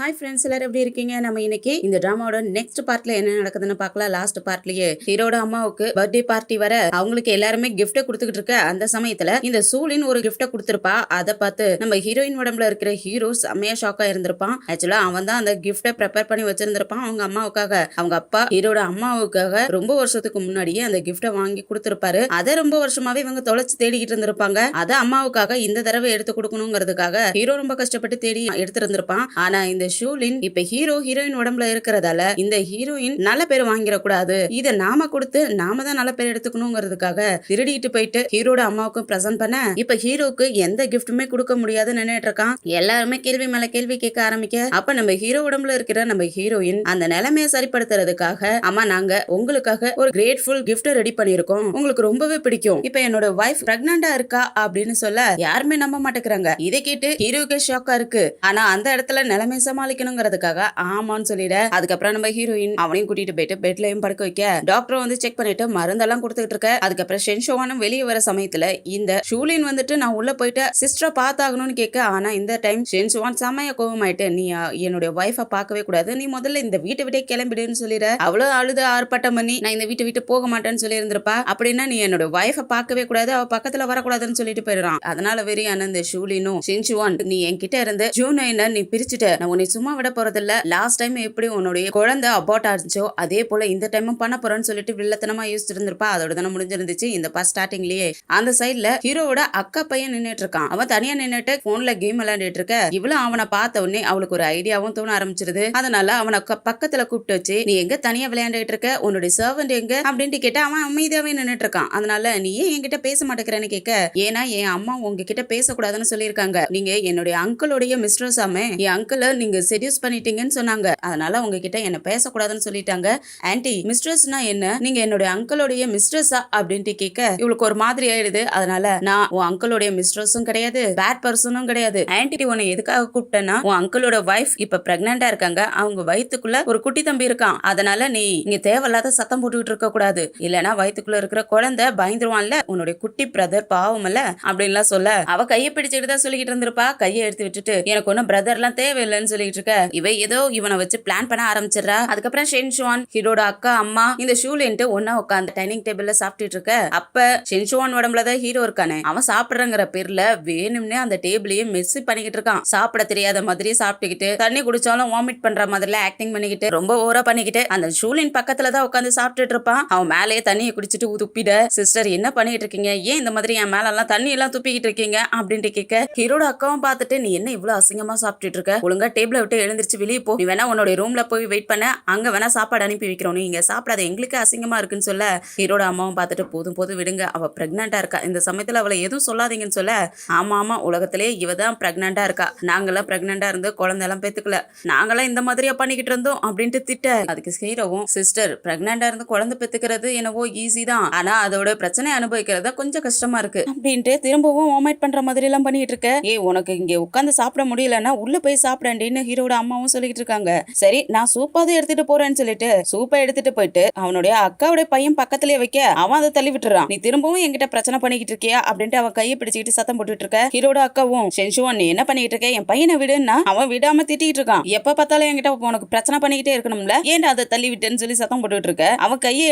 Hi friends, எல்லாரும் எப்படி இருக்கீங்க? நம்ம இன்னைக்கு இந்த டிராமாவோட நெக்ஸ்ட் பார்ட்ல என்ன நடக்குதுன்னு பார்க்கலாம். லாஸ்ட் பார்ட்லயே ஹீரோட அம்மாவுக்கு பர்த்டே பார்ட்டி வர அவங்களுக்கு எல்லாருமே கிஃப்ட் கொடுத்துக்கிட்டு இருக்க அந்த சமயத்துல இந்த சூலின் ஒரு கிஃப்ட கொடுத்திருப்பா. அதை பார்த்து நம்ம ஹீரோயின் உடம்புல இருக்கிற ஹீரோ செம்மையா ஷாக்கா இருந்திருப்பான். ஆக்சுவலா அவன் தான் அந்த கிஃப்ட ப்ரிப்பேர் பண்ணி வச்சிருந்திருப்பான் அவங்க அம்மாவுக்காக. அவங்க அப்பா ஹீரோட அம்மாவுக்காக ரொம்ப வருஷத்துக்கு முன்னாடியே அந்த கிஃப்ட வாங்கி கொடுத்திருப்பாரு. அதை ரொம்ப வருஷமாவே இவங்க தொலைச்சு தேடிக்கிட்டு இருந்திருப்பாங்க. அதை அம்மாவுக்காக இந்த தடவை எடுத்து கொடுக்கணுங்கிறதுக்காக ஹீரோ ரொம்ப கஷ்டப்பட்டு தேடி எடுத்திருந்திருப்பான். ஆனா இந்த ஷூலின் இப்ப ஹீரோயின் உடம்புல இருக்கிறதால இந்த ஹீரோயின் நல்ல பேர் வாங்கிடக்கூடாது, இத நாம கொடுத்து நாம தான் நல்ல பேர் எடுத்துக்கணுங்கிறதுக்காக திருடிட்டு போயிட்டு ஹீரோட அம்மாவுக்கும் பிரசன்ட் பண்ண இப்ப ஹீரோக்கு எந்த கிஃப்ட்டுமே கொடுக்க முடியாதுன்னு நினைட்டு இருக்கான். எல்லாருமே கேள்வி மேல கேள்வி கேட்க ஆரம்பிக்க அப்ப நம்ம ஹீரோ உடம்புல இருக்கிற நம்ம ஹீரோயின் அந்த நிலைமையை சரிப்படுத்துறதுக்காக, அம்மா நாங்க உங்களுக்காக ஒரு கிரேட்ஃபுல் கிஃப்ட் ரெடி பண்ணிருக்கோம், உங்களுக்கு ரொம்பவே பிடிக்கும், இப்ப என்னோட வைஃப் பிரெக்னண்டா இருக்கா அப்படின்னு சொல்ல யாருமே நம்ப மாட்டேங்கிறாங்க. இதை கேட்டு ஹீரோக்கு ஷாக்கா இருக்கு. ஆனா அந்த இடத்துல நிலைமை சமாளிக்கணுங்கிறதுக்காக ஆமான்னு சொல்லிட அதுக்கப்புறம் நம்ம ஹீரோயின் அவனையும் கூட்டிட்டு போயிட்டு பெட்லயும் படுக்க வைக்க டாக்டர் வந்து செக் பண்ணிட்டு மருந்தெல்லாம் கொடுத்துட்டு இருக்க. அதுக்கப்புறம் ஷென்ஷோவானும் வெளியே வர சமயத்துல இந்த ஷூலின் வந்துட்டு நான் உள்ள போயிட்டு சிஸ்டரை பார்த்தாகணும்னு கேட்க, ஆனா இந்த டைம் ஷென்ஷோவான் செம்மையா கோவமாயிட்டு நீ என்னுடைய வைஃபை பார்க்கவே கூடாது, நீ முதல்ல இந்த வீட்டை விட்டே கிளம்பிடுன்னு சொல்லிட. அவ்வளவு அழுது ஆர்ப்பாட்டம் பண்ணி நான் இந்த வீட்டை விட்டு போக மாட்டேன்னு சொல்லி இருந்திருப்பா. அப்படின்னா நீ என்னோட வைஃபை பார்க்கவே கூடாது, அவ பக்கத்துல வரக்கூடாதுன்னு சொல்லிட்டு போயிடுறான். அதனால வெறியான இந்த ஷூலினும் ஷென்ஷோவான் நீ என்கிட்ட இருந்து ஜூனைன நீ பிரிச்சுட்ட, நான் உன்னை சும்மா விட போறதில்ல, லாஸ்ட் டைம் எப்படி உன்னுடைய குழந்தை அபார்ட் ஆச்சோ அதே போல இந்த டைமும் பண்ண போறேன்னு சொல்லிட்டு வில்லத்தனமா யோசிச்சு இருந்திருப்பா. அதோட தானே முடிஞ்சிருந்துச்சு இந்த பஸ் ஸ்டார்டிங்லயே. அந்த சைட்ல ஹீரோவோட அக்கா பையன் நின்னுட்டு இருக்கான். அவன் தனியா நின்னுட்டு போன்ல கேம் விளையாண்டுட்டு இருக்க. இவ்வளவு அவனை பார்த்த உடனே அவளுக்கு ஒரு ஐடியாவும் தோண ஆரம்பிச்சிருது. அதனால அவனை பக்கத்துல கூப்பிட்டு வச்சு நீ எங்க தனியா விளையாண்டுட்டு இருக்க, உன்னுடைய சர்வெண்ட் எங்க அப்படின்ட்டு கேட்டா அவன் அமைதியாவே நின்னுட்டு இருக்கான். அதனால நீ ஏன் என்கிட்ட பேச மாட்டேங்கிறேன்னு கேட்க, ஏன்னா என் அம்மா உங்ககிட்ட பேசக்கூடாதுன்னு சொல்லியிருக்காங்க, நீங்க என்னுடைய அங்கிளுடைய மிஸ்ட்ரஸ் ஆமே, என் அங்கிள நீங்க செடியூஸ் பண்ணிட்டீங்கன்னு சொன்னாங்க, அதனால உங்ககிட்ட என்ன பேசக்கூடாதுன்னு சொல்லிட்டாங்க. ஆன்டி மிஸ்ட்ரஸ்னா என்ன, நீங்க என்னுடைய அங்கிளுடைய மிஸ்ட்ரஸா அப்படின்ட்டு கேட்க இவளுக்கு ஒரு மாதிரி ஆயிடுது. அதனால நான் உன் அங்கிளுடைய மிஸ்ட்ரஸும் கிடையாது, பேட் பர்சனும் கிடையாது, ஆன்டி உன்னை எதுக்காக கூப்பிட்டேன்னா உன் அங்கிளோட வைஃப் இப்ப பிரெக்னண்டா இருக்காங்க, அவங்க வயித்துக்குள்ள ஒரு குட்டி தம்பி இருக்கான், அதனால நீ இங்க தேவையில்லாத சத்தம் போட்டுக்கிட்டு இருக்க கூடாது, இல்லனா வயித்துக்குள்ள இருக்கிற குழந்தை பயந்துருவான்ல, உன்னுடைய குட்டி பிரதர் பாவம் இல்ல அப்படின்லாம் சொல்ல அவ கையை பிடிச்சிட்டு தான் சொல்லிக்கிட்டு இருந்திருப்பா. கையை எடுத்து விட்டுட்டு எனக்கு ஒன்னும் பிரதர் எல்லாம் தேவையில்லைன்னு சொல்லிட்டு இருக்க. இவ ஏதோ இவனை வச்சு பிளான் பண்ண ஆரம்பிச்சிடறா. அதுக்கப்புறம் ஷென்ஷுவான் ஹீரோட அக்கா அம்மா இந்த ஷூலின்ட்டு ஒன்னா உட்காந்து டைனிங் டேபிள்ல சாப்பிட்டுட்டு இருக்க. அப்ப ஷென்ஷுவான் உடம்புலதான் ஹீரோ இருக்கானே, அவன் சாப்பிடுறங்கிற பேர்ல வேணும்னே அந்த டேபிளையே மெஸ் பண்ணிக்கிட்டு இருக்கான். சாப்பிட தெரியாத மாதிரியே சாப்பிட்டுக்கிட்டு தண்ணி குடிச்சாலும் வாமிட் பண்ற மாதிரில ஆக்டிங் பண்ணிக்கிட்டு ரொம்ப ஓவரா பண்ணிக்கிட்டு அந்த ஷூலின் பக்கத்துல தான் உட்காந்து சாப்பிட்டுட்டு இருப்பான். அவன் மேலேயே தண்ணியை குடிச்சிட்டு துப்பிட, சிஸ்டர் என்ன பண்ணிட்டு இருக்கீங்க, ஏன் இந்த மாதிரி என் மேல எல்லாம் தண்ணி எல்லாம் துப்பிக்கிட்டு இருக்கீங்க அப்படின்ட்டு கேட்க, ஹீரோட அக்காவும் பார்த்துட்டு நீ என்ன இவ்வளவு அசிங்கமா சாப்பிட்டுட்டு இருக்க, ஒழுங்கா டேபிள விட்டு எழுந்திருச்சு வெளியே போ, நீ வேணா உன்னோட ரூம்ல போய் வெயிட் பண்ண, அங்க வேணா சாப்பாடு அனுப்பி வைக்கிறோம், நீங்க சாப்பிடாத எங்களுக்கு அசிங்கமா இருக்குன்னு சொல்ல ஹீரோட அம்மாவும் பார்த்துட்டு போதும் போதும் விடுங்க, அவ பிரெக்னண்டா இருக்கா, இந்த சமயத்துல அவளை எதுவும் சொல்லாதீங்கன்னு சொல்ல, ஆமா ஆமா உலகத்திலே இவதான் பிரெக்னண்டா இருக்கா, நாங்கெல்லாம் பிரெக்னண்டா இருந்து குழந்தை எல்லாம் பெத்துக்கல, நாங்கெல்லாம் இந்த மாதிரியா பண்ணிக்கிட்டு இருந்தோம் அப்படின்ட்டு திட்ட. அதுக்கு ஹீரோவும் சிஸ்டர் பிரெக்னண்டா இருந்து குழந்தை பெத்துக்கிறது என்னவோ ஈஸி தான், ஆனா அதோட பிரச்சனை அனுபவிக்கிறதா கொஞ்சம் கஷ்டமா இருக்கு அப்படின்ட்டு திரும்பவும் வாமிட் பண்ற மாதிரி எல்லாம் பண்ணிட்டு இருக்க. உனக்கு இங்க உட்காந்து சாப்பிட முடியலன்னா உள்ள போய் சாப்பிடேன்னு ஹீரோட அம்மாவும் சொல்லிட்டு இருக்காங்க. சரி நான் சூப்பாவது எடுத்துட்டு போறேன்னு சொல்லிட்டு சூப்பை எடுத்துட்டு போயிட்டு அவனுடைய அக்காவுடைய பையன் பக்கத்திலேயே வைக்க அவன் அதை தள்ளி விட்டுறான். நீ திரும்பவும் என்கிட்ட பிரச்சனை பண்ணிக்கிட்டு இருக்கியா அப்படின்ட்டு அவன் கையை பிடிச்சிட்டு சத்தம் போட்டுட்டு இருக்க. ஹீரோட அக்காவும் ஷென்ஷுவான் நீ என்ன பண்ணிட்டு இருக்க, என் பையனை விடுன்னா அவன் விடாம திட்டிட்டு இருக்கான். எப்ப பார்த்தாலும் என்கிட்ட உனக்கு பிரச்சனை பண்ணிக்கிட்டே இருக்கணும்ல, ஏன்டா அதை தள்ளி விட்டுன்னு சொல்லி சத்தம் போட்டுட்டு இருக்க. அவன் கையை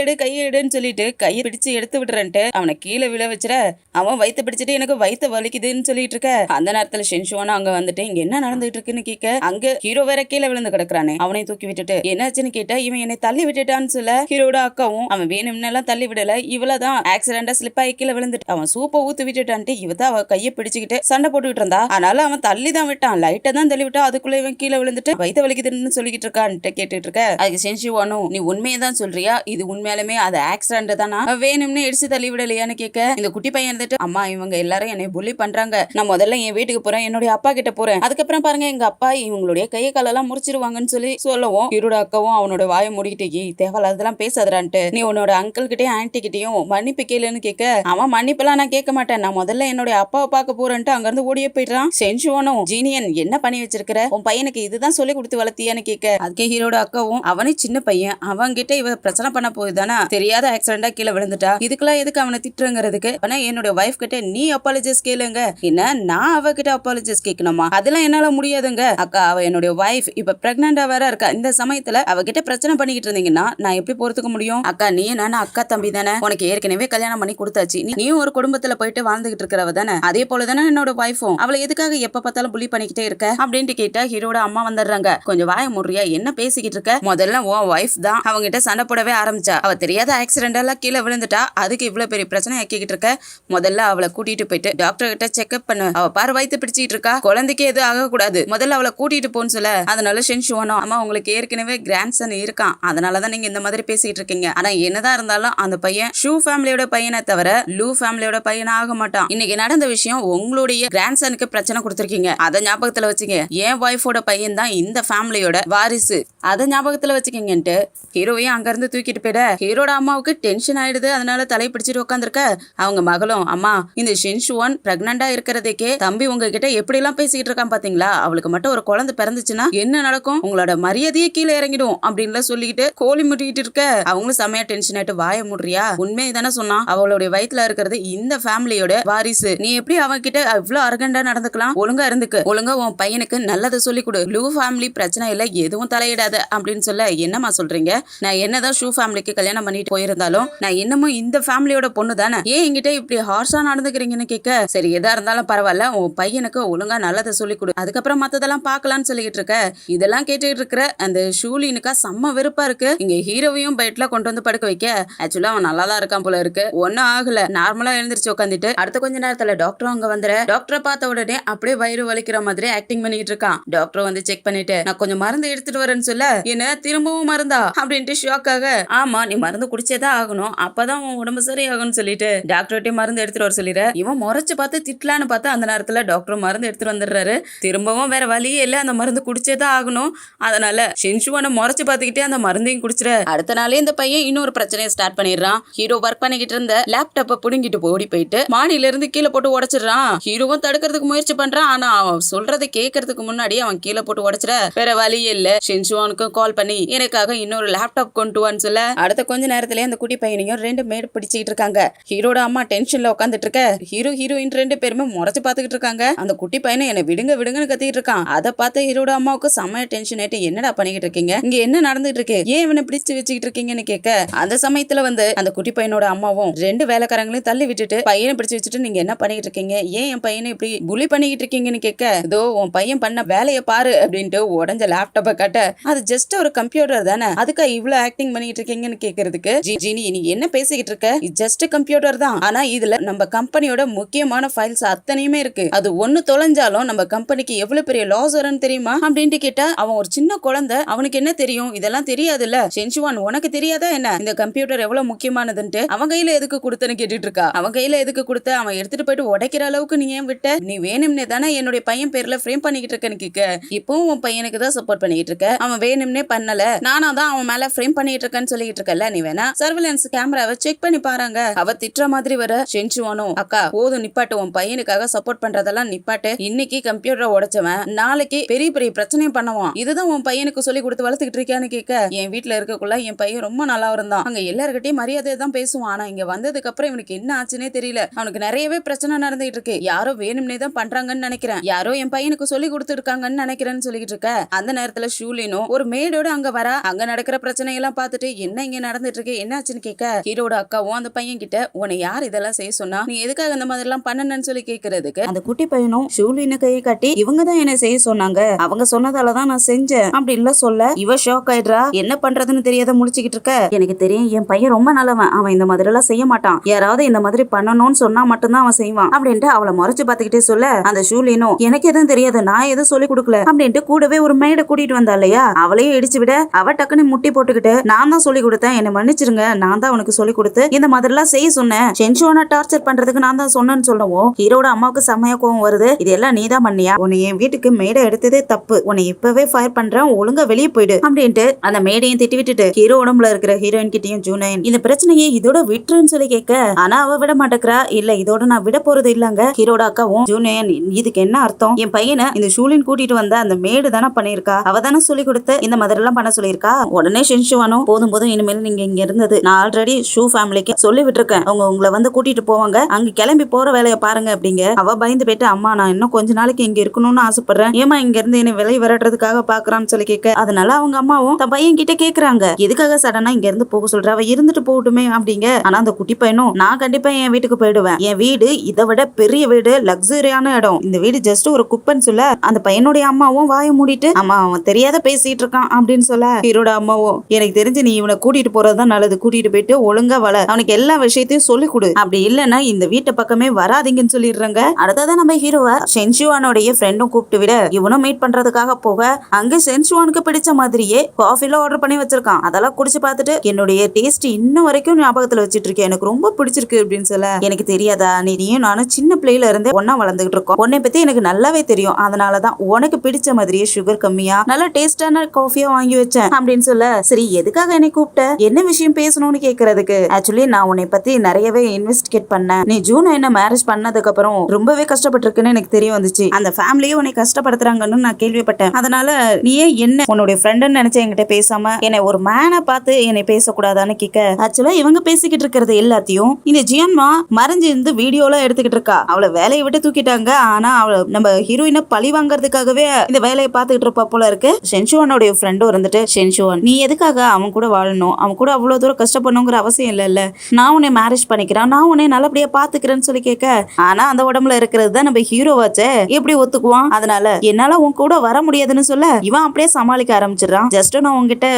எடுன்னு சொல்லிட்டு கையை பிடிச்சு எடுத்து விடுறேன்ட்டு அவனை கீழே விழ வச்சிட, அவன் வயிற்று பிடிச்சிட்டு எனக்கு வயிற்று வலிக்குதுன்னு சொல்லிட்டு இருக்க. அந்த நேரத்துல ஷென்ஷுவான் அங்க வந்துட்டு இங்க என்ன நடந்துட்டு இருக்குன்னு கேட்க, அங்க ஹீரோ வேற கீழே விழுந்து கிடக்குறானே, அவனையும் தூக்கி விட்டுட்டு என்னாச்சுன்னு கேட்டா இவன் என்னை தள்ளி விட்டுட்டான்னு சொல்ல ஹீரோட அக்காவும் அவன் வேணும்னு எல்லாம் தள்ளி விடல, இவ்வளவுதான் ஆக்சிடென்டா ஸ்லிப் ஆகி கீழே விழுந்துட்டு அவன் சூப்பை ஊத்து விட்டுட்டான்ட்டு இவதான் அவ கையை பிடிச்சுக்கிட்டு சண்டை போட்டுக்கிட்டு இருந்தா. அதனால அவன் தள்ளி தான் விட்டான், லைட்டா தான் தள்ளி விட்டா, அதுக்குள்ள இவன் கீழே விழுந்துட்டு வயிற்று வலிக்குதுன்னு சொல்லிக்கிட்டு இருக்கான்ட்டு கேட்டுட்டு இருக்க. அதுக்கு ஷென்ஷுவானும் நீ உண்மையை தான் சொல்றியா, இது உண்மையாலுமே அது ஆக்சிடென்ட் தானா, வேணும்னு இடிச்சு தள்ளி விடலையான்னு கேட்க, இந்த குட்டி பையன் இருந்துட்டு அம்மா இவங்க எல்லாரும் என்னை புள்ளி பண்றாங்க, நான் முதல்ல என் வீட்டுக்கு போறேன், என்னுடைய அப்பா கிட்ட போறேன், அதுக்கப்புறம் பாருங்க எங்க அப்பா இவங்களுடைய கையை காலெல்லாம் முறிச்சிருவாங்கன்னு சொல்லவும் ஹீரோட அக்காவும் அவனோட வாயை மூடிக்கிட்டு தேவையில்லாதெல்லாம் பேசாதரான்ட்டு நீ உன்னோட அங்கிள் கிட்டயும் ஆன்டி கிட்டயும் மன்னிப்பு கேளுன்னு கேட்க, அவன் மன்னிப்பெல்லாம் நான் கேட்க மாட்டேன், நான் முதல்ல என்னுடைய அப்பாவை பார்க்க போறேன்ட்டு அங்க இருந்து ஓடியே போயிடுறான். ஷென்ஷுவானும் ஜீனியன் என்ன பண்ணி வச்சிருக்கிற, உன் பையனுக்கு இதுதான் சொல்லி கொடுத்து வளர்த்தியான்னு கேட்க, அதுக்கே ஹீரோட அக்காவும் அவனே சின்ன பையன், அவன் கிட்ட இவ பிரச்சனை பண்ண போகுதானா, தெரியாத ஆக்சிடென்டா கீழே விழுந்துட்டா, இதுக்கெல்லாம் எதுக்கு அவனை திட்டுறங்கிறதுக்கு, ஆனா என்னோட வைஃப் கிட்ட நீ அப்பாலஜிஸ் கேளுங்க, என்ன நான் அவகிட்ட அப்பாலஜிஸ் கேட்கணுமா, அதெல்லாம் என்னால முடியாதுங்க அக்கா, அவ என்னுடைய வைஃப் இப்ப பிரெக்னண்டா வேற இருக்கா. இந்த சமயத்துல அவகிட்ட பிரச்சனை பண்ணிக்கிட்டு இருந்தீங்கன்னா நான் எப்படி பொறுத்துக்க முடியும்? அக்கா நீ நானும் அக்கா தம்பி தானே, உனக்கு ஏற்கனவே கல்யாணம் பண்ணி கொடுத்தாச்சு, நீயும் ஒரு குடும்பத்துல போயிட்டு வாழ்ந்துகிட்டு இருக்கிறவ தானே, அதே போலதானே என்னோட வைஃபும். அவளை எதுக்காக எப்ப பார்த்தாலும் புள்ளி பண்ணிக்கிட்டே இருக்க அப்படின்ட்டு கேட்டா ஹீரோட அம்மா வந்துடுறாங்க. கொஞ்சம் வாய முறியா, என்ன பேசிக்கிட்டு இருக்க? முதல்ல உன் வைஃப் தான் அவங்கிட்ட சண்டை போடவே ஆரம்பிச்சா. அவ தெரியாத ஆக்சிடென்டெல்லாம் கீழே விழுந்துட்டா, அதுக்கு இவ்வளவு பெரிய பிரச்சனை ஆக்கிக்கிட்டு இருக்க. முதல்ல அவளை கூட்டிட்டு போயிட்டு டாக்டர் கிட்ட செக்அப் பண்ணு. அவ பாரு வயித்து பிடிச்சிட்டு இருக்கா, குழந்தைக்கு எதுவும் ஆகக்கூடாது, முதல்ல அவளை கூட்டிட்டு போன்னு சொல்ல. அதனால ஷென்ஷுவானோ, அம்மா உங்களுக்கு ஏற்கனவே கிராண்ட் சன் இருக்கான், அதனாலதான் நீங்க இந்த மாதிரி பேசிட்டு இருக்கீங்க. ஆனா என்னதான் இருந்தாலும் அந்த பையன் ஷூ ஃபேமிலியோட பையனை தவிர லூ ஃபேமிலியோட பையனா ஆக மாட்டான். இன்னைக்கு நடந்த விஷயம் உங்களுடைய கிராண்ட் சனுக்கு பிரச்சனை கொடுத்திருக்கீங்க, அதை ஞாபகத்துல வச்சுங்க. என் வைஃபோட பையன் தான் இந்த ஃபேமிலியோட வாரிசு, அதை ஞாபகத்துல வச்சுக்கீங்கன்ட்டு ஹீரோவையும் அங்க இருந்து தூக்கிட்டு போயிட. ஹீரோட அம்மாவுக்கு டென்ஷன் ஆயிடுது. அதனால தலை பிடிச்சிட்டு உட்காந்துருக்க. அவங்க மகளும், அம்மா இந்த ஷென்ஷுவான் பிரெக்னண்டா இருக்கிறதுக்கே தம்பி உங்ககிட்ட எப்படி எல்லாம் பேசிக்கிட்டு இருக்கான் பாத்தீங்களா, அவளுக்கு மட்டும் ஒரு குழந்தை பிறந்துச்சுன்னா என்ன நடக்கும், உங்களோட மரியாதையே கீழே இறங்கிடும் அப்படின்னு சொல்லிக்கிட்டு கோழி முட்டிக்கிட்டு இருக்க. அவங்களும் செமையா டென்ஷன் ஆயிட்டு, வாய முடுறியா, உண்மையை தானே சொன்னா, அவளுடைய வயித்துல இருக்கிறது இந்த ஃபேமிலியோட வாரிசு, நீ எப்படி அவகிட்ட இவ்வளவு அரகண்டா நடந்துக்கலாம், ஒழுங்கா இருந்துக்கு, ஒழுங்கா உன் பையனுக்கு நல்லதை சொல்லி கொடு, ப்ளூ ஃபேமிலி பிரச்சனை இல்ல, எதுவும் தலையிடாத அப்படின்னு சொல்ல. என்னமா சொல்றீங்க, நான் என்னதான் ஷூ ஃபேமிலிக்கு கல்யாணம் பண்ணிட்டு போயிருந்தாலும் நான் இன்னமும் இந்த ஃபேமிலியோட பொண்ணு தானே, ஏன் என்கிட்ட இப்படி ஹார்ஷா நடந்துக்கிறீங்கன்னு கேட்க. சரி எதா இருந்தாலும் பரவாயில்ல, உன் பையனுக்கு ஒழுங்கா நல்லதை சொல்லி கொடு, அதுக்கப்புறம் மத்ததெல்லாம் பாக்கலாம்னு சொல்லிட்டு இருக்க. இதெல்லாம் கேட்டுட்டு இருக்கிற அந்த ஷூலினுக்கா செம்ம வெறுப்பா இருக்கு. இங்க ஹீரோவையும் பெட்ல கொண்டு வந்து படுக்க வைக்க. ஆக்சுவலா அவன் நல்லா தான் இருக்கான் போல இருக்கு, ஒன்னும் ஆகல, நார்மலா எழுந்திருச்சு உட்காந்துட்டு. அடுத்த கொஞ்ச நேரத்துல டாக்டரும் அங்க வந்துற. டாக்டரை பார்த்த உடனே அப்படியே வயிறு வலிக்கிற மாதிரி ஆக்டிங் பண்ணிட்டு இருக்கான். டாக்டர் வந்து செக் பண்ணிட்டு, நான் கொஞ்சம் மருந்து எடுத்துட்டு வரேன்னு சொல்ல, என்ன திரும்பவும் மருந்தா அப்படின்ட்டு ஷாக்காக. ஆமா நீ மருந்து குடிச்சேதான் ஆகணும், அப்பதான் உன் உடம்பு சரியாகும்னு சொல்லிட்டு டாக்டர்கிட்ட மருந்து எடுத்துட்டு வர சொல்லிடுற. இவன் முறைச்சு பார்த்து திட்டலான்னு பார்த்தா அந்த நேரத்துல டாக்டர் மருந்து எடுத்துட்டு வந்துடுறாரு. திரும்பவும் வேற வழியே இல்ல, அந்த மருந்து குடிச்சேதான் ஆகணும். அதனால ஷென்ஷுவான முறைச்சு பார்த்துக்கிட்டே அந்த மருந்தையும் குடிச்சிட. அடுத்த நாளே இந்த பையன் இன்னொரு பிரச்சனையை ஸ்டார்ட் பண்ணிடுறான். ஹீரோ ஒர்க் பண்ணிக்கிட்டு இருந்த லேப்டாப்பை புடுங்கிட்டு ஓடி போயிட்டு மாடியில இருந்து கீழே போட்டு உடைச்சிடறான். ஹீரோவும் தடுக்கிறதுக்கு முயற்சி பண்றான். ஆனா அவன் சொல்றதை கேட்கறதுக்கு முன்னாடி அவன் கீழே போட்டு உடைச்சிட. வேற வழியே இல்ல, ஷென்ஷுவானுக்கு கால் பண்ணி எனக்காக இன்னொரு லேப்டாப் கொண்டு வான்னு சொல்ல. அடுத்த கொஞ்ச நேரத்திலே அந்த குட்டி பையனையும் ரெண்டு மேட் பிடிச்சிட்டு இருக்காங்க. ஹீரோட அம்மா டென்ஷன்ல உட்காந்துட்டு இருக்க. ஹீரோ ஹீரோயின் ரெண்டு பேருமே முறைச்சு பாத்துக்கிட்டு இருக்காங்க. அந்த குட்டி பையனை என்ன விடுங்க விடுங்கன்னு கத்திட்டு இருக்கான். அதை பார்த்து ஹீரோட அம்மாவுக்கு செம்ம டென்ஷன் ஆயிட்டு, என்னடா பண்ணிக்கிட்டு இருக்கீங்க, இங்க என்ன நடந்துட்டு இருக்கு, ஏன் இவனை பிடிச்சு வச்சுக்கிட்டு இருக்கீங்கன்னு கேட்க. அந்த சமயத்துல வந்து அந்த குட்டி பையனோட அம்மாவும் ரெண்டு வேலைக்காரங்களையும் தள்ளி விட்டுட்டு பையனை பிடிச்சு வச்சுட்டு, நீங்க என்ன பண்ணிக்கிட்டு இருக்கீங்க, ஏன் என் பையனை இப்படி புலி பண்ணிக்கிட்டு இருக்கீங்கன்னு கேட்க. இதோ உன் பையன் பண்ண வேலையை பாரு அப்படின்ட்டு உடஞ்ச லேப்டாப்பை காட்ட. அது ஜஸ்ட் ஒரு கம்ப்யூட்டர் தானே, அதுக்கா இவ்வளவு ஆக்டிங் பண்ணிட்டு இருக்கீங்கன்னு கேட்கறதுக்கு, ஜினி நீ என்ன பேசிக்கிட்டு இருக்க, ஜஸ்ட் கம்ப்யூட்டர் தான், ஆனா இதுல நம்ம கம்பெனியோட முக்கியமான ஃபைல்ஸ் அத்தனையுமே இருக்கு, அது ஒண்ணு தொலைஞ்சாலும் நம்ம கம்பெனிக்கு எவ்வளவு பெரிய லாஸ் வரும்னு தெரியுமா அப்படின்ட்டு கேட்டா. அவன் ஒரு சின்ன குழந்தை, அவனுக்கு என்ன தெரியும், இதெல்லாம் தெரியாதுல்ல. ஷென்ஷுவான் உனக்கு தெரியாதா என்ன இந்த கம்ப்யூட்டர் எவ்வளவு முக்கியமானதுன்ட்டு, அவன் கையில எதுக்கு கொடுத்தன்னு கேட்டுட்டு இருக்கா. அவன் கையில எதுக்கு கொடுத்த, அவன் எடுத்துட்டு போயிட்டு உடைக்கிற அளவுக்கு நீ ஏன் விட்ட, நீ வேணும்னே தானே என்னுடைய பையன் பேர்ல ஃப்ரேம் பண்ணிக்கிட்டு இருக்கேன்னு கேட்க. இப்பவும் உன் பையனுக்கு தான் சப்போர்ட் பண்ணிட்டு இருக்க, அவன் வேணும்னே பண்ணல, நானா தான் அவன் மேல ஃப்ரேம் பண்ணிட்டு இருக்கேன்னு சொல்லிட்டு இருக்கல, நீ வேணா சர்வேலன்ஸ் கேமராவை செக் பண்ணி பாருங்க. அவ திட்டுற மாதிரி வர. ஷென்ஷுவானோ, அக்கா போதும் நிப்பாட்டு, உன் பையனுக்காக சப்போர்ட் பண்றதெல்லாம் நிப்பாட்டு, இன்னைக்கு கம்ப்யூட்டரை உடைச்சவன் நாளைக்கு பெரிய பெரிய பிரச்சனையும் பண்ணுவான், இதுதான் உன் பையனுக்கு சொல்லி கொடுத்து வளர்த்துக்கிட்டு இருக்கியான்னு கேட்க. என் வீட்டுல இருக்கக்குள்ள என் பையன் ரொம்ப நல்லா இருந்தான், அங்க எல்லார்கிட்டயும் மரியாதை தான் பேசுவான், ஆனா இங்க வந்ததுக்கு அப்புறம் இவனுக்கு என்ன ஆச்சுன்னே தெரியல, அவனுக்கு நிறையவே பிரச்சனை நடந்துட்டு இருக்கு, யாரோ வேணும்னே தான் பண்றாங்கன்னு நினைக்கிறேன், யாரோ என் பையனுக்கு சொல்லி கொடுத்து இருக்காங்கன்னு நினைக்கிறேன்னு சொல்லிட்டு இருக்க. அந்த நேரத்துல ஷூலினும் ஒரு மேடோட அங்க வர. அங்க நடக்கிற பிரச்சனை எல்லாம் பார்த்துட்டு என்ன இங்க நடந்துட்டு இருக்கு என்னாச்சுன்னு கேட்க. ஹீரோட அக்காவும் அந்த பையன் கிட்ட, உன்னை யார் இதெல்லாம் செய்ய சொன்னா, நீ எதுக்காக இந்த மாதிரி எல்லாம் பண்ணணும்னு சொல்லி கேட்கறதுக்கு அந்த குட்டி பையனும் ஷூலினு கையை காட்டி, இவங்க தான் என்ன செய்ய சொன்னாங்க, அவங்க சொன்னதாலதான் நான் செஞ்சேன் அப்படி இல்ல சொல்ல. இவ ஷாக் ஆயிடுறா, என்ன பண்றதுன்னு தெரியாத முடிச்சுக்கிட்டு இருக்க. எனக்கு தெரியும் என் பையன் ரொம்ப நல்லவன், அவன் இந்த மாதிரி எல்லாம் செய்ய மாட்டான், யாராவது இந்த மாதிரி பண்ணணும்னு சொன்னா மட்டும்தான் அவன் செய்வான் அப்படின்ட்டு அவளை முறைச்சு பாத்துக்கிட்டே சொல்ல. அந்த ஷூலினும், எனக்கு எதுவும் தெரியாது, நான் எதுவும் சொல்லி கொடுக்கல அப்படின்ட்டு கூடவே ஒரு மேடை கூட்டிட்டு வந்தா இல்லையா, அவளையும் இடிச்சு விட. அவ டக்குன்னு முட்டி போட்டுக்கிட்டு, நான் தான் சொல்லி கொடுத்தேன், என்ன மன்னிச்சிருங்க, நான் தான் அவனுக்கு சொல்லி கொடுத்து இந்த மாதிரி எல்லாம் செய்ய சொன்னேன், ஷென்ஷுவானை டார்ச்சர் பண்றதுக்கு நான் தான் சொன்னேன்னு சொல்லவும் ஹீரோட அம்மாவுக்கு செம்மையா கோவம் வருது. இதெல்லாம் நீ தான் பண்ணியா, உன்னை என் வீட்டுக்கு மேடை எடுத்ததே தப்பு, உன்னை இப்பவே ஃபயர் பண்றேன், ஒழுங்கா வெளியே போயிடு அப்படின்ட்டு அந்த மேடையும் திட்டி விட்டுட்டு ஹீரோ உடம்புல இருக்கிற ஹீரோயின் கிட்டையும் ஜூனைன் இந்த பிரச்சனையை இதோட விட்டுருன்னு சொல்லி கேட்க. ஆனா அவ விட மாட்டேக்கிறா. இல்ல இதோட நான் விட போறது இல்லங்க. ஹீரோட அக்காவும், ஜூனைன் இதுக்கு என்ன அர்த்தம், என் பையனை இந்த ஷூலின் கூட்டிட்டு வந்த அந்த மேடு தானே பண்ணிருக்கா, அவ தானே சொல்லி கொடுத்த, பார்த்து இந்த மாதிரி எல்லாம் பண்ண சொல்லியிருக்கா. உடனே ஷென்ஷுவானும் போதும் இனிமேல் நீங்க இங்க இருந்தது நான் ஆல்ரெடி ஷூ ஃபேமிலிக்கு சொல்லி விட்டுருக்கேன், அவங்க உங்களை வந்து கூட்டிட்டு போவாங்க, அங்க கிளம்பி போற வேலையை பாருங்க அப்படிங்க. அவ பயந்து போயிட்டு அம்மா நான் இன்னும் கொஞ்ச நாளைக்கு இங்க இருக்கணும்னு ஆசைப்படுறேன், ஏமா இங்க இருந்து என்ன விலை விரட்டுறதுக்காக பாக்குறான்னு சொல்லி கேட்க, அதனால அவங்க அம்மாவும் தன் பையன் கிட்ட கேக்குறாங்க எதுக்காக சடனா இங்க இருந்து போக சொல்ற, அவ இருந்துட்டு போகட்டுமே அப்படிங்க. ஆனா அந்த குட்டி பையனும் நான் கண்டிப்பா என் வீட்டுக்கு போயிடுவேன், என் வீடு இதை விட பெரிய வீடு, லக்ஸரியான இடம், இந்த வீடு ஜஸ்ட் ஒரு குப்பைன்னு சொல்ல அந்த பையனுடைய அம்மாவும் வாய மூடிட்டு அம்மா அவன் தெரியாத பேசிட்டு இருக்கான் அப்படின்னு சொல்ல ஹீரோட அம்மாவும் எனக்கு தெரிஞ்சு நீ இவனை கூட்டிட்டு போறதுதான் நல்லது, கூட்டிட்டு போயிட்டு ஒழுங்கா வள, அவனுக்கு எல்லா விஷயத்தையும் சொல்லி கொடு, அப்படி இல்லன்னா இந்த வீட்டை பக்கமே வராதீங்கன்னு சொல்லிடுறாங்க. அடுத்ததான் நம்ம ஹீரோவை ஷென்ஷுவானோடைய ஃப்ரெண்டும் கூப்பிட்டு விட இவனும் மீட் பண்றதுக்காக போக அங்க ஷென்ஷுவானுக்கு பிடிச்ச மாதிரியே காஃபில ஆர்டர் பண்ணி வச்சிருக்கான். அதெல்லாம் குடிச்சு பார்த்துட்டு என்னுடைய டேஸ்ட் இன்னும் வரைக்கும் ஞாபகத்துல வச்சிட்டு இருக்கேன், எனக்கு ரொம்ப பிடிச்சிருக்கு அப்படின்னு சொல்ல எனக்கு தெரியாதா நீயும் நானும் சின்ன பிள்ளையில இருந்தே ஒன்னா வளர்ந்துகிட்டு இருக்கோம், உன்னை பத்தி எனக்கு நல்லாவே தெரியும், அதனாலதான் உனக்கு பிடிச்ச மாதிரியே சுகர் கம்மியா நல்ல டேஸ்டான காஃபியா வாங்கி வச்சேன் அப்படின்னு சொல்ல சரி எதுக்காக என்னை கூப்பிட்ட, என்ன விஷயம் பேசணும்னு கேக்குறதுக்கு ஆக்சுவலி நான் உன்னை பத்தி நிறையவே இன்வெஸ்டிகேட் பண்ணேன், நீ ஜூன் என்ன மேரேஜ் பண்ணதுக்கு அப்புறம் ரொம்பவே கஷ்டப்பட்டிருக்குன்னு எனக்கு தெரிய வந்துச்சு, அந்த ஃபேமிலியே உன்னை கஷ்டப்படுத்துறாங்கன்னு நான் கேள்விப்பட்டேன், அதனால நீயே என்ன உன்னுடைய ஃப்ரெண்டுன்னு நினைச்ச என்கிட்ட பேசாம என்னை ஒரு மேனை பார்த்து என்னை பேசக்கூடாதான்னு கேட்க ஆக்சுவலா இவங்க பேசிக்கிட்டு இருக்கிறது எல்லாத்தையும் இந்த ஜியான்மா மறைஞ்சு இருந்து வீடியோல எடுத்துக்கிட்டு இருக்கா. அவளை வேலையை விட்டு தூக்கிட்டாங்க, ஆனா அவளை நம்ம ஹீரோயினை பழி வாங்கறதுக்காகவே இந்த வேலையை பார்த்துக்கிட்டு இருப்பா போல இருக்கு. ஷென்ஷுவானோட ஃப்ரெண்டும் இருந்துட்டு ஷென்ஷுவான் நீ எதுக்காக அவன் கூட வாழணும், அவன் கூட அவ்வளவு தூரம் கஷ்டப்படணுங்கிற அவசியம் இல்ல, நான் உன்னை மேரேஜ் பண்ணிக்கிறேன், நான் உன்னை நல்லபடியா பாத்துக்கிறேன்னு சொல்லி கேட்க ஆனா அந்த உடம்புல இருக்கிறது தான் நம்ம ஹீரோவாச்சே எப்படி ஒத்துக்குவான், அதனால என்னால உன் கூட வர முடியாதுன்னு சொல்ல இவன் அப்படியே சமாளிக்க ஆரம்பிச்சிடறான். ஜஸ்ட் நான் உங்ககிட்ட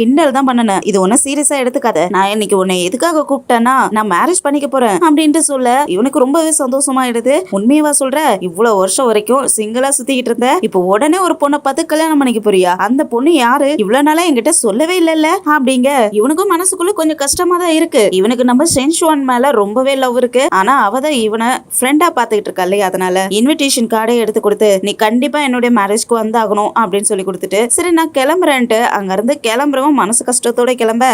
கிண்டல் தான் பண்ணனேன், இது ஒன்னும் சீரியஸா எடுத்துக்காத, நான் இன்னைக்கு உன்னை எதுக்காக கூப்பிட்டேன்னா நான் மேரேஜ் பண்ணிக்க போறேன் அப்படின்ட்டு சொல்ல இவனுக்கு ரொம்பவே சந்தோஷமாயிடுது. உண்மையவா சொல்ற, இவ்வளவு வருஷம் வரைக்கும் சிங்கிளா சுத்திக்கிட்டு இருந்த, இப்போ உடனே ஒரு பொண்ணை பார்த்து கல்யாணம் பண்ணிக்க போறியா, அந்த பொண்ணு யாரு, இவ்வளவு நாளா என்கிட்ட சொல்லவே இல்லல்ல அப்படிங்க. இவனுக்கும் மனசுக்குள்ள கொஞ்சம் கஷ்டமா தான் இருக்கு, இவனுக்கு நம்ம ஷென்ஷுவான் மேல ரொம்பவே லவ் இருக்கு, ஆனா அவதான் இவனை ஃப்ரெண்டா பாத்துக்கிட்டு இருக்கா இல்லையா, அதனால இன்விடேஷன் கார்டை எடுத்து கொடுத்து நீ கண்டிப்பா என்னுடைய மேரேஜ்க்கு வந்தாகணும் அப்படின்னு சொல்லி கொடுத்துட்டு சரி நான் கிளம்புறேன்ட்டு அங்க இருந்து கிளம்புறவன் மனசு கஷ்டத்தோட கிளம்ப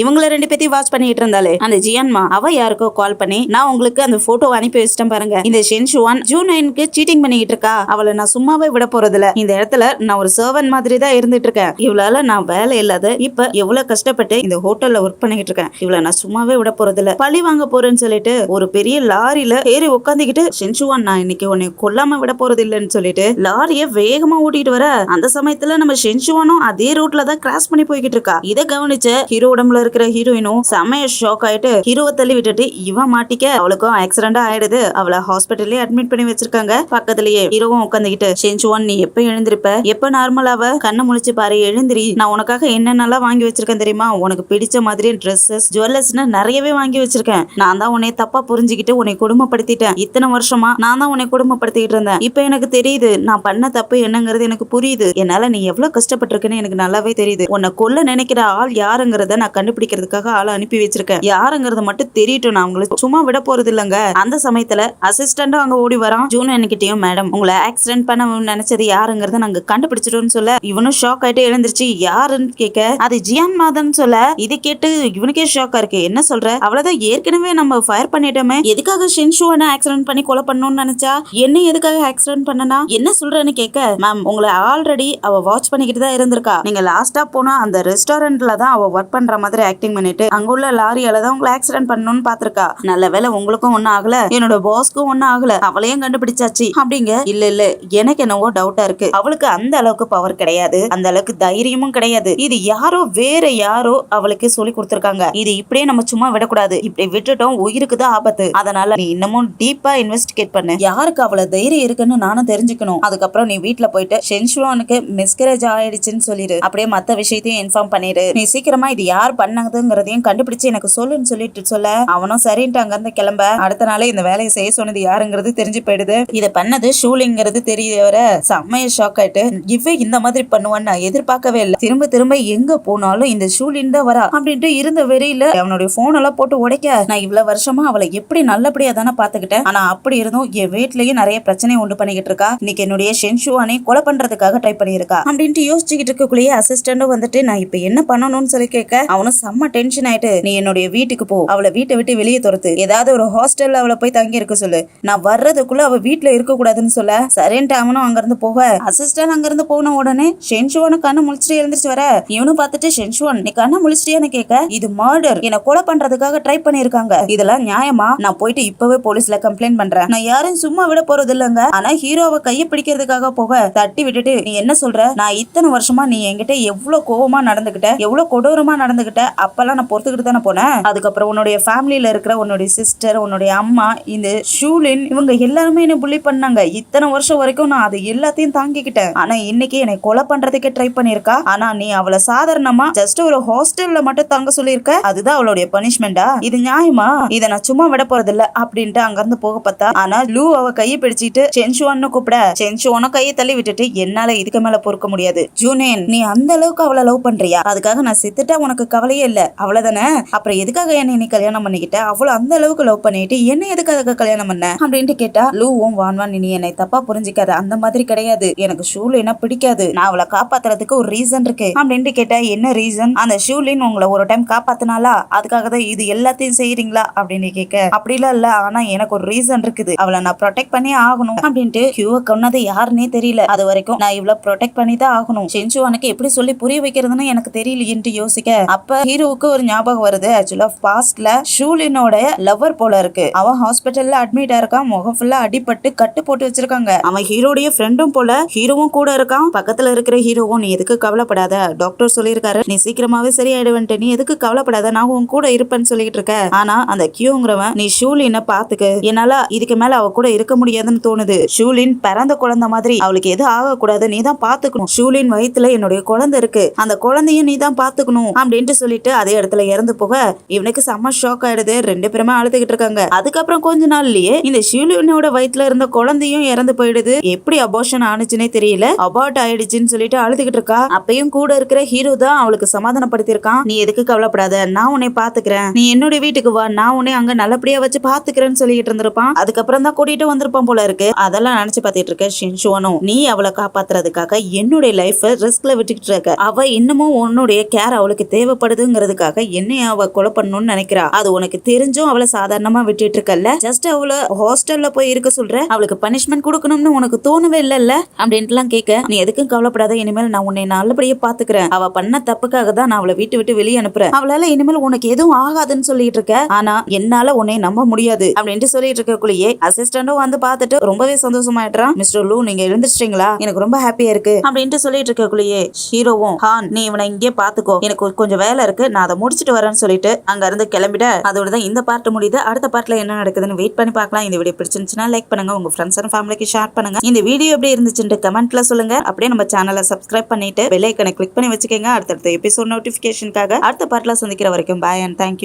இவங்கள ரெண்டு பேத்தையும் வாட்ச் பண்ணிட்டு இருந்தாலே அந்த ஜியான்மா அவ யாருக்கோ கால் பண்ணி நான் உங்களுக்கு அந்த போட்டோ அனுப்பி வச்சிட்டேன் பாருங்க, இந்த ஷென்ஷுவான் ஜூன் 9க்கு சீட்டிங் பண்ணிட்டு இருக்கா, அவளை நான் சும்மாவே விட போறது இல்ல, இந்த இடத்துல நான் ஒரு சர்வன் மாதிரி தான் இருந்துட்டு இருக்கேன், இவளால நான் வேலை இல்லாத இப்ப எவ்வளவு கஷ்டப்பட்டு இந்த ஹோட்டல்ல ஒர்க் பண்ணிட்டு இருக்கேன், இவளை நான் சும்மாவே விட போறது இல்ல, பழி வாங்க போறேன்னு சொல்லிட்டு ஒரு பெரிய லாரியில ஏறி உட்காந்துக்கிட்டு ஷென்ஷுவான் நான் இன்னைக்கு உன்னை கொல்லாம விட போறது இல்லன்னு சொல்லிட்டு லாரிய வேகமா ஓட்டிட்டு வர அந்த சமயத்துல நம்ம ஷென்ஷுவானும் அதே ரூட்ல தான் கிராஸ் பண்ணி போய்கிட்டு இருக்கா. இதை கவனிச்ச ஹீரோ உடம்புல இருக்கிற ஹீரோயினும் செமைய ஷாக் ஆயிட்டு ஹீரோவை தள்ளி விட்டுட்டு இவன் மாட்டிக்க அவளுக்கும் ஆக்சிடென்ட் ஆயிடுது, அவளை ஹாஸ்பிட்டல்லே அட்மிட் பண்ணி வச்சிருக்காங்க. பக்கத்துலயே ஹீரோவும் உட்காந்துக்கிட்டு ஷென்ஷுவான் நீ எப்ப எழுந்திருப்ப, எப்ப நார்மலாவ, கண்ணை முழிச்சு பாரு, எழுந்திரி, நான் உனக்காக என்னென்னலாம் வாங்கி வச்சிருக்கேன் தெரியுமா, உனக்கு பிடிச்ச மாதிரி ட்ரெஸ்ஸஸ் ஜுவல்லர்ஸ்னு நிறையவே வாங்கி வச்சிருக்கேன், நான் தான் உன்னை தப்பா புரிஞ்சுக்கிட்டு உன்னை கொடுமைப்படுத்திட்டேன், இத்தனை வருஷமா நான் தான் உன்னை கொடுமைப்படுத்திட்டு இருந்தேன், இப்ப எனக்கு தெரியுது நான் பண்ண தப்பு என்னங்கிறது எனக்கு புரியுது, என்னால நீ எவ்வளவு கஷ்டப்பட்டிருக்குன்னு எனக்கு நல்லாவே தெரியுது, உன்னை கொல்ல நினைக்கிற ஆள் யாருங்கிறத நான் கண்டுபிடிக்கிறதுக்காக ஆளை அனுப்பி வச்சிருக்கேன், யாருங்கிறத மட்டும் தெரியட்டும், நான் உங்களுக்கு சும்மா விட போறது இல்லங்க. அந்த சமயத்துல அசிஸ்டன்டும் அங்க ஓடி வரான். ஜூன் என்கிட்டயும் மேடம் உங்களை ஆக்சிடென்ட் பண்ண நினைச்சது யாருங்கிறத நாங்க கண்டுபிடிச்சிட்டோம்னு சொல்ல இவனும் ஷாக் ஆயிட்டு எழுந்திருச்சு யாருன்னு கேட்க அது ஜியான் மாதன் சொல்ல இதை கேட்டு இவனுக்கே ஷாக்கா இருக்கு, என்ன சொல்ற, அவ்வளவுதான் ஏற்கனவே நம்ம ஃபயர் பண்ணிட்டோமே, எதுக்காக ஷென்ஷுவானை ஆக்சிடென்ட் பண்ணி கொலை பண்ணணும்னு நினைச்சா, என்ன எதுக்காக ஆக்சிடென்ட் பண்ணனா, என்ன சொல்றேன்னு கேட்க மேம் உங்களை ஆல்ரெடி அவ வாட்ச் பண்ணிக்கிட்டு தான் இருந்திருக்கா, நீங்க லாஸ்டா போனா அந்த ரெஸ்டாரண்ட்ல தான் அவ ஒர்க் பண்ற மாதிரி ஆக்டிங் பண்ணிட்டு அங்குள்ள லாரியால தான் உங்களை ஆக்சிடென்ட் பண்ணணும்னு பாத்திருக்கா, நல்ல வேலை உங்களுக்கும் ஒன்னும் ஆகல, என்னோட பாஸ்க்கும் ஒன்னும் ஆகல, அவளையும் கண்டுபிடிச்சாச்சு அப்படிங்க. இல்ல இல்ல எனக்கு என்னவோ டவுட்டா இருக்கு, அவளுக்கு அந்த அளவுக்கு பவர் கிடையாது, அந்த அளவுக்கு தைரியமும் கிடையாது, இது யாரோ வேற யாரோ அவளுக்கு சொல்லி கொடுத்திருக்காங்க, இது இப்படியே நம்ம சும்மா விடக்கூடாது, இப்படி விட்டுட்டோம் உயிருக்கு தான் ஆபத்து, அதனால நீ இன்னமும் டீப்பா இன்வெஸ்டிகேட் பண்ணு, யாருக்கு அவ்வளவு தைரியம் இருக்குன்னு நானும் தெரிஞ்சுக்கணும், அதுக்கப்புறம் நீ வீட்டுல போயிட்டு ஷென்ஷுவானுக்கு மிஸ்கரேஜ் ஆயிடுச்சுன்னு சொல்லிடு, அப்படியே மத்த விஷயத்தையும் இன்ஃபார்ம் பண்ணிடு, நீ சீக்கிரமா இது யார் பண்ணதுங்கிறதையும் கண்டுபிடிச்சு எனக்கு சொல்லுன்னு சொல்லிட்டு சொல்ல அவனும் சரின்ட்டு அங்க இருந்து கிளம்ப அடுத்த நாளே இந்த வேலையை செய்ய சொன்னது யாருங்கிறது தெரிஞ்சு போயிடுது. இதை பண்ணது ஷூலிங்கிறது தெரிய வர செம்மைய ஷாக் ஆயிட்டு இவ இந்த மாதிரி பண்ணுவான்னு நான் எதிர்பார்க்கவே இல்லை, திரும்ப திரும்ப எங்க போனாலும் இந்த ஷூலின் தான் வரா அப்படின்ட்டு இருந்த வெறியில அவனுடைய போன் எல்லாம் போட்டு உடைக்க நான் இவ்வளவு வருஷமா அவளை எப்படி நல்லபடியா தானே பாத்துக்கிட்டேன், ஆனா அப்படி இருந்தும் என் வீட்லயும் நிறைய பிரச்சனை உண்டு பண்ணிக்கிட்டு இருக்கா, இன்னைக்கு என்னுடைய ஷென்ஷுவானை கொலை பண்றதுக்காக ட்ரை பண்ணிருக்கா அப்படின்ட்டு யோசிச்சுக்கிட்டு இருக்கக்குள்ளேயே அசிஸ்டன்டும் வந்துட்டு நான் இப்ப என்ன பண்ணணும்னு சொல்லி கேட்க அவனும் செம்ம டென்ஷன் ஆயிட்டு நீ என்னுடைய வீட்டுக்கு போ, அவளை வீட்டை விட்டு வெளியே துரத்து, ஏதாவது ஒரு ஹாஸ்டல்ல அவளை போய் தங்கி இருக்க சொல்லு, நான் வர்றதுக்குள்ள அவ வீட்டுல இருக்க கூடாதுன்னு சொல்ல சரின்ட்டு அவனும் அங்கிருந்து போக அசிஸ்டன்ட் அங்கிருந்து போன உடனே ஷென்ஷுவான் சென்சுவானும் கண்ணை முழிச்சிட்டு எழுந்திரிச்சு வர இவனும் பார்த்துட்டு சென்சுவான் நீ கண்ணை முழிச்சிட்டியான்னு கேட்க இது மர்டர், என்ன கொலை பண்றதுக்காக ட்ரை பண்ணிருக்காங்க, இதெல்லாம் நியாயமா? நான் போயிட்டு இப்பவே போலீஸ்ல கம்ப்ளைண்ட் பண்றேன். நான் யாரும் சும்மா விட போறது இல்லங்க. ஆனா ஹீரோவை கையை பிடிக்கிறதுக்காக போக தட்டி விட்டுட்டு நீ என்ன சொல்ற? நான் இத்தனை வருஷமா நீ என்கிட்ட எவ்வளவு கோவமா நடந்துகிட்ட, எவ்வளவு கொடூரமா நடந்துகிட்ட, அப்பெல்லாம் நான் பொறுத்துக்கிட்டு தானே போனேன். அதுக்கப்புறம் உன்னுடைய ஃபேமிலியில இருக்கிற உன்னுடைய சிஸ்டர், உன்னுடைய அம்மா, இந்த ஷூலின் இவங்க எல்லாருமே என்ன புள்ளி பண்ணாங்க. இத்தனை வருஷம் வரைக்கும் நான் அது எல்லாத்தையும் தாங்கிக்கிட்டேன். ஆனா இன்னைக்கு என்னை கொலை பண்றதுக்கே ட்ரை பண்ணிருக்கா. ஆனா நீ அவளை சாதாரணமா ஜஸ்ட் ஒரு ஹாஸ்டல்ல மட்டும் தங்க சொல்லியிருக்க, அதுதான் அவளுடைய பனிஷ்மெண்டா? இது நியாயமா? இதை நான் சும்மா விட போறது இல்ல அப்படின்ட்டு அங்க இருந்து போக பார்த்தா, ஆனா லூ அவ கையை பிடிச்சிட்டு சென்சுவான்னு கூப்பிட சென்சுவான கையை தள்ளி விட்டுட்டு என்னால இதுக்கு மேல பொறுக்க முடியாது. ஜூனேன் நீ அந்த அளவுக்கு அவளை லவ் பண்றியா? அதுக்காக நான் செத்துட்டா உனக்கு கவலையே இல்ல அவ்வளவுதானே? அப்புறம் எதுக்காக என்ன நீ கல்யாணம் பண்ணிக்கிட்ட? அவ்வளவு அந்த அளவுக்கு லவ் பண்ணிட்டு என்ன எதுக்காக கல்யாணம் பண்ண அப்படின்ட்டு கேட்டா லூவும் வான்வான் நீ என்னை தப்பா புரிஞ்சுக்காத, அந்த மாதிரி கிடையாது, எனக்கு ஷூலினா பிடிக்காது, நான் அவளை காப்பாத்துறதுக்கு ஒரு ரீசன் இருக்கு அப்படின்ட்டு கேட்டா என்ன ரீசன்? அந்த ஷூலின் உங்களை ஒரு டைம் காப்பாத்தினாலா, அதுக்காக தான் இது எல்லாத்தையும் செய்யறீங்களா அப்படின்னு கேட்க அப்படிலாம் இல்ல, ஆனா எனக்கு ஒரு ரீசன் இருக்குது, அவளை நான் ப்ரொடெக்ட் பண்ணி ஆகணும் அப்படின்ட்டு ஹியூவை கொன்னது யாருன்னே தெரியல, அது வரைக்கும் நான் இவ்வளவு ப்ரொடெக்ட் பண்ணி தான் ஆகணும். சென்சுவானுக்கு எப்படி சொல்லி புரிய வைக்கிறதுன்னு எனக்கு தெரியலையேன்ட்டு யோசிக்க அப்ப ஹீரோவுக்கு ஒரு ஞாபகம் வருது. ஆக்சுவலா பாஸ்ட்ல ஷூலினோட லவர் போல இருக்கு, அவன் ஹாஸ்பிட்டல்ல அட்மிட் ஆயிருக்கான், முகம் ஃபுல்லா அடிபட்டு கட்டு போட்டு வச்சிருக்காங்க, அவன் ஹீரோடைய ஃப்ரெண்டும் போல, ஹீரோவும் கூட இருக்கான். பக்கத்துல இருக்கிற ஹீரோவும் நீ எதுக்கு கவலைப்படாத, டாக்டர் சொல்லியிருக்காரு நீ சீக்கிரமாவே சரியாயிடுவன்ட்டு, நீ எதுக்கு கவலைப்படாத, நான் உன் கூட இருப்பேன்னு சொல்லிட்டு இருக்க. ஆனா அந்த கியூங்கிறவன் நீ ஷூலினை பாத்துக்கு, என்னால இதுக்கு மேல அவ கூட இருக்க முடியாதுன்னு தோணுது, ஷூலின் பிறந்த குழந்தை மாதிரி, அவளுக்கு எது ஆகக்கூடாது, நீ தான் பாத்துக்கணும், ஷூலின் வயித்துல என்னுடைய குழந்தை இருக்கு, அந்த குழந்தையும் நீ தான் பாத்துக்கணும் அப்படின்ட்டு சொல்லிட்டு அதே இடத்துல இறந்து போக இவனுக்கு செம்ம ஷாக் ஆயிடுது. ரெண்டு பேருமே அழுதுகிட்டு இருக்காங்க. அதுக்கப்புறம் கொஞ்ச நாள்லயே இந்த ஷூலினோட வயித்துல இருந்த குழந்தையும் இறந்து போயிடுது. எப்படி அபார்ஷன் ஆனிச்சுன்னே தெரியல, அபார்ட் ஆயிடுச்சுன்னு சொல்லிட்டு அழுதுகிட்டு இருக்கா. அப்பயும் கூட இருக்கிற ஹீரோ தான் அவளுக்கு சமாதானப்படுத்திருக்கான், நீ எதுக்கு கவலைப்படாத, நான் உன்னை பாத்துக்கிறேன், நீ என்னோட வீட்டுக்கு வா, நான் உன்னை அங்க நல்லபடியா வச்சு பாத்துக்கிறேன்னு சொல்லிட்டு இருந்திருப்பான். அதுக்கப்புறம் தான் கூட்டிட்டு வந்திருப்பான் போல இருக்கு. அதெல்லாம் நினைச்சு பாத்துட்டு இருக்க சென்சுவானும் நீ அவளை காப்பாத்துறதுக்காக என்னுடைய லைஃப் ரிஸ்க்ல விட்டுக்கிட்டு இருக்க, அவ இன்னமும் உன்னுடைய கேர் அவளுக்கு தேவைப்படுதுங்கிறதுக்காக என்னைய அவ கொலை பண்ணணும்னு நினைக்கிறா, அது உனக்கு தெரிஞ்சும் அவளை சாதாரணமா விட்டுட்டு இருக்கல்ல, ஜஸ்ட் அவளை ஹாஸ்டல்ல போய் இருக்க சொல்ற, அவளுக்கு பனிஷ்மெண்ட் கொடுக்கணும்னு உனக்கு தோணவே இல்லல்ல அப்படின்ட்டுலாம் கேட்க நீ எதுக்கும் கவலைப்படாத, இனிமேல் நான் உன்னை நல்லபடியா பாத்துக்கிறேன், அவ பண்ண தப்புக்காக தான் நான் அவளை வீட்டு விட்டு வெளியே அனுப்புறேன், அவளால இனிமேல் உனக்கு எதுவும் ஆகாதுன்னு சொல்லிட்டு இருக்க, ஆனா என்னால உன்னை நம்ப முடியாது அப்படின்ட்டு சொல்லிட்டு இருக்கக்குள்ளேயே அசிஸ்டன்டும் வந்து பார்த்துட்டு ரொம்பவே சந்தோஷமாயிடுறான். மிஸ்டர் லூ நீங்க எழுந்திருச்சிட்டீங்களா, எனக்கு ரொம்ப ஹாப்பியா இருக்கு அப்படின்ட்டு சொல்லிட்டு இருக்கக்குள்ளேயே ஹீரோவும் ஹான் நீ இவனை இங்கே பாத்துக்கோ, எனக்கு கொஞ்சம் வேலை இருக்கு, நான் அதை முடிச்சிட்டு வரேன்னு சொல்லிட்டு அங்க இருந்து கிளம்பிட. அதோட தான் இந்த பார்ட் முடியுது. அடுத்த பார்ட்ல என்ன நடக்குதுன்னு வெயிட் பண்ணி பார்க்கலாம். இந்த வீடியோ பிடிச்சிருந்துச்சுன்னா லைக் பண்ணுங்க, உங்க ஃப்ரெண்ட்ஸ் அண்ட் ஃபேமிலிக்கு ஷேர் பண்ணுங்க, இந்த வீடியோ எப்படி இருந்துச்சுன்னு கமெண்ட்ல சொல்லுங்க. அப்படியே நம்ம சேனலை சப்ஸ்கிரைப் பண்ணிட்டு பெல் ஐக்கனை கிளிக் பண்ணி வச்சுக்கோங்க. அடுத்தடுத்த எபிசோட் நோட்டிபிகேஷனுக்காக அடுத்த பார்ட்ல சந்திக்கிற வரைக்கும் பாய் அண்ட் தேங்க்யூ.